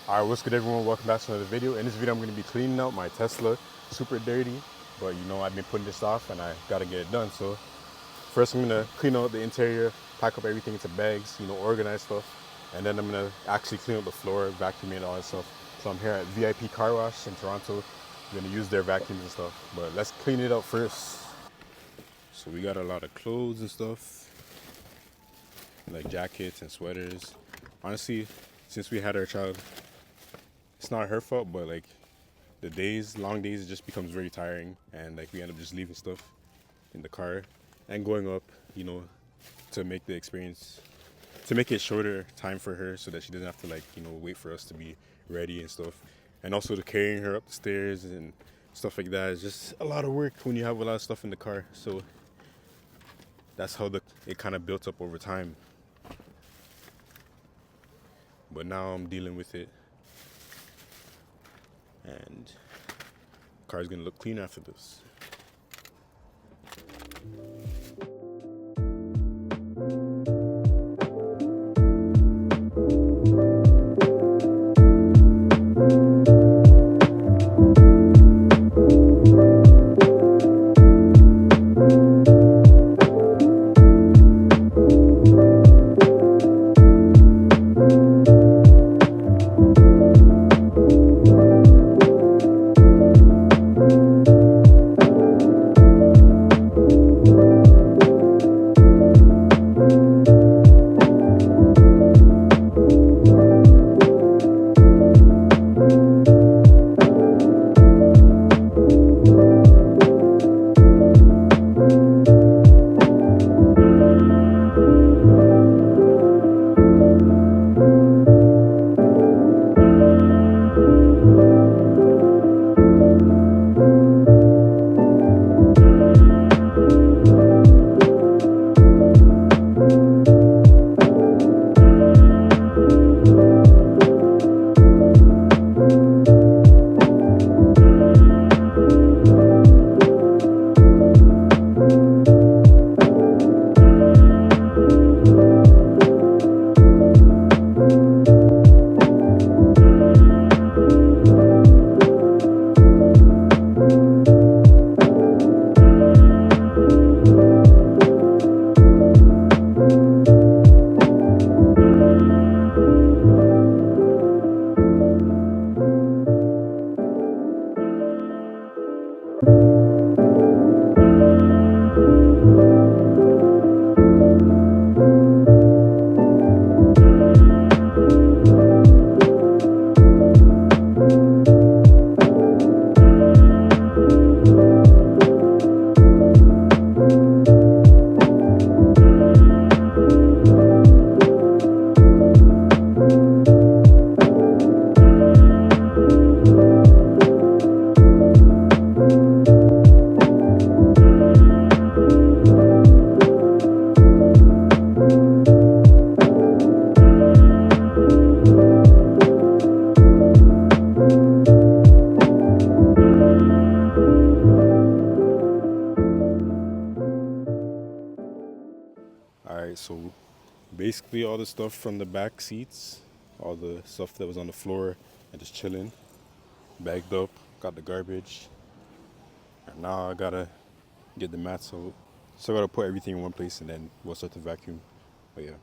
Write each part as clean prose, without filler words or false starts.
Alright, what's good everyone? Welcome back to another video. In this video I'm going to be cleaning out my Tesla. Super dirty, but you know I've been putting this off and I gotta get it done. So first I'm going to clean out the interior, pack up everything into bags, you know, organize stuff. And then I'm going to actually clean out the floor, vacuum and all that stuff. So I'm here at VIP Car Wash in Toronto. I'm going to use their vacuums and stuff. But let's clean it out first. So we got a lot of clothes and stuff, like jackets and sweaters. Honestly, since we had our child, it's not her fault, but like the days, long days, it just becomes very tiring, and like we end up just leaving stuff in the car and going up, you know, to make the experience, to make it shorter time for her, so that she doesn't have to like, you know, wait for us to be ready and stuff, and also to carrying her up the stairs and stuff like that. It's just a lot of work when you have a lot of stuff in the car. So that's how it kind of built up over time. But now I'm dealing with it. And the car's gonna look clean after this. Alright, so basically all the stuff from the back seats, all the stuff that was on the floor and just chilling, bagged up, got the garbage. And now I gotta get the mats out. So I gotta put everything in one place and then we'll start to vacuum. But yeah.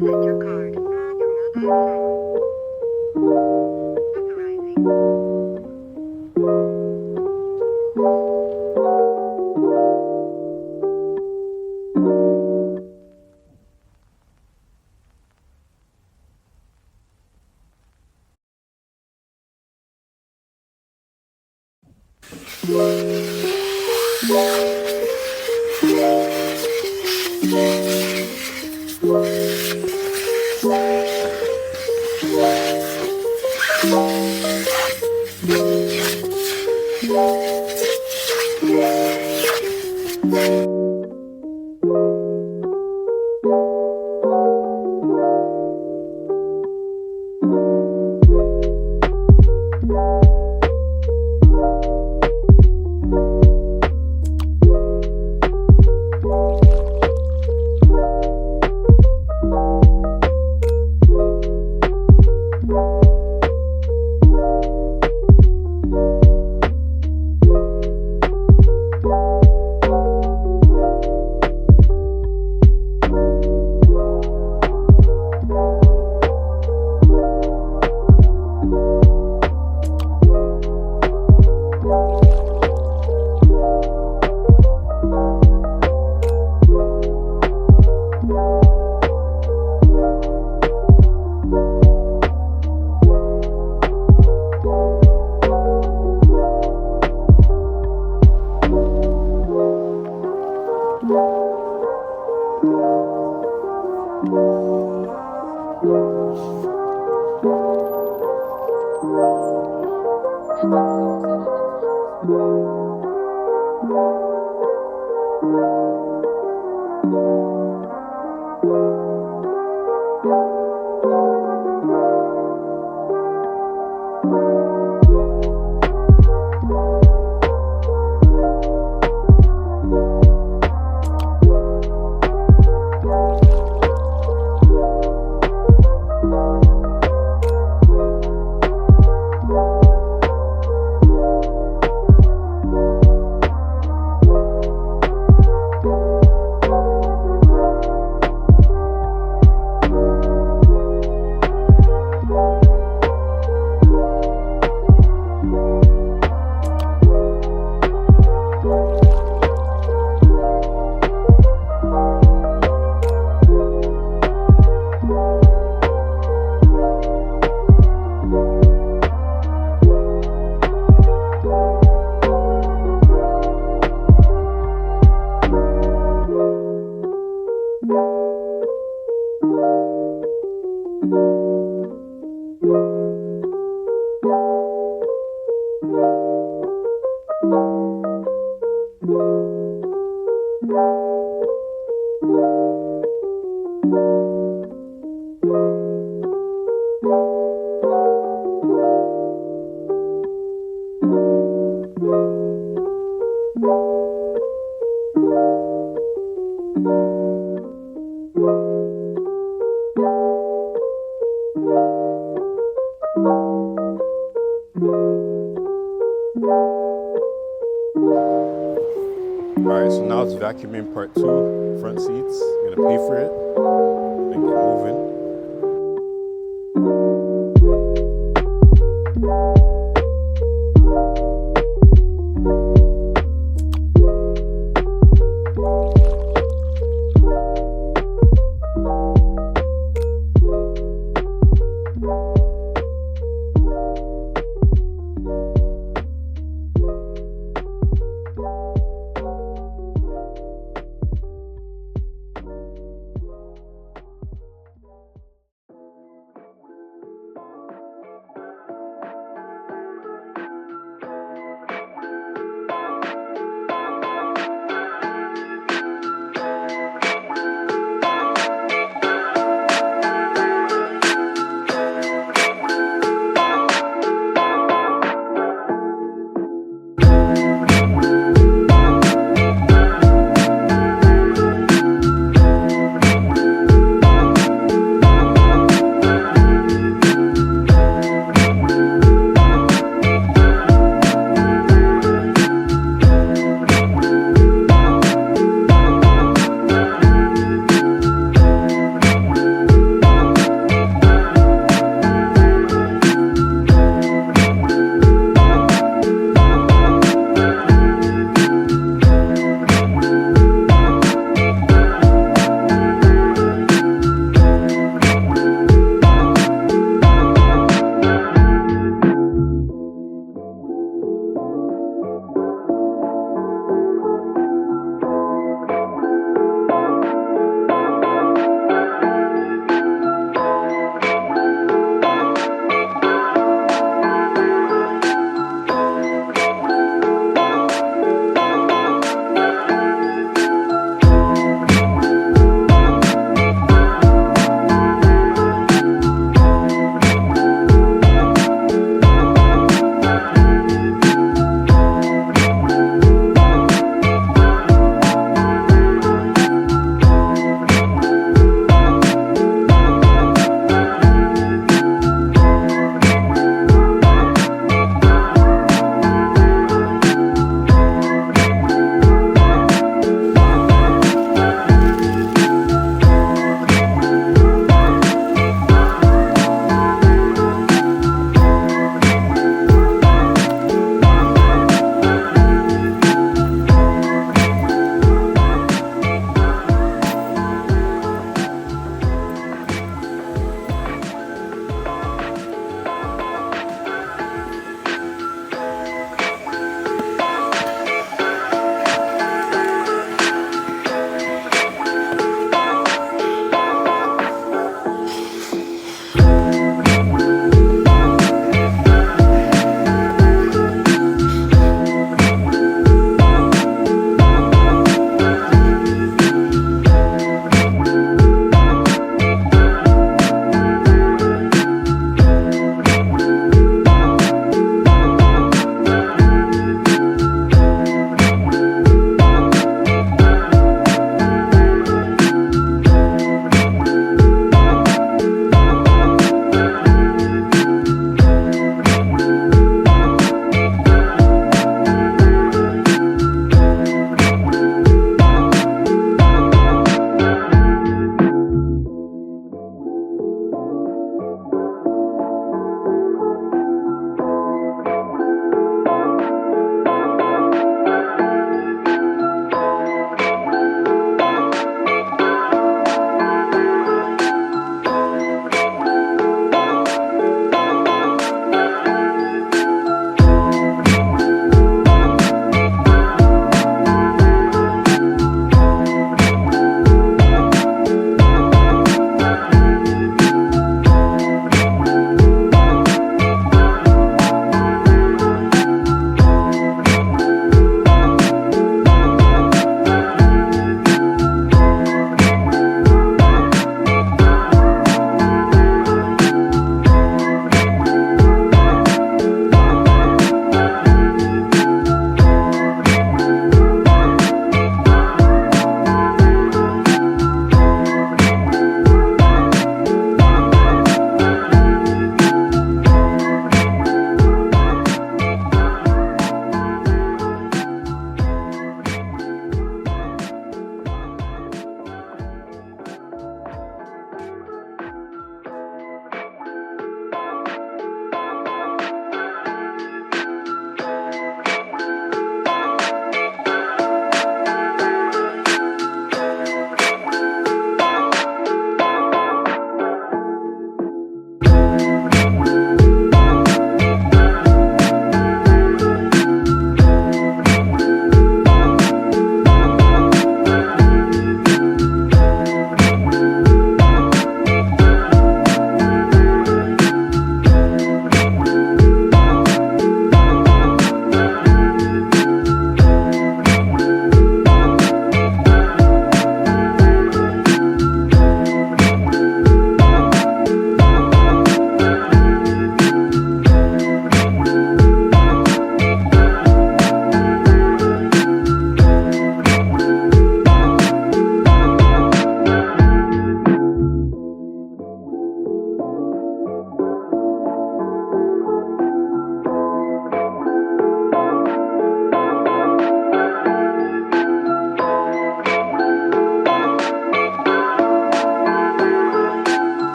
Present your card. Your mobile phone. Authorizing. Alright, so now it's vacuuming part 2, front seats. I'm gonna pay for it and get moving.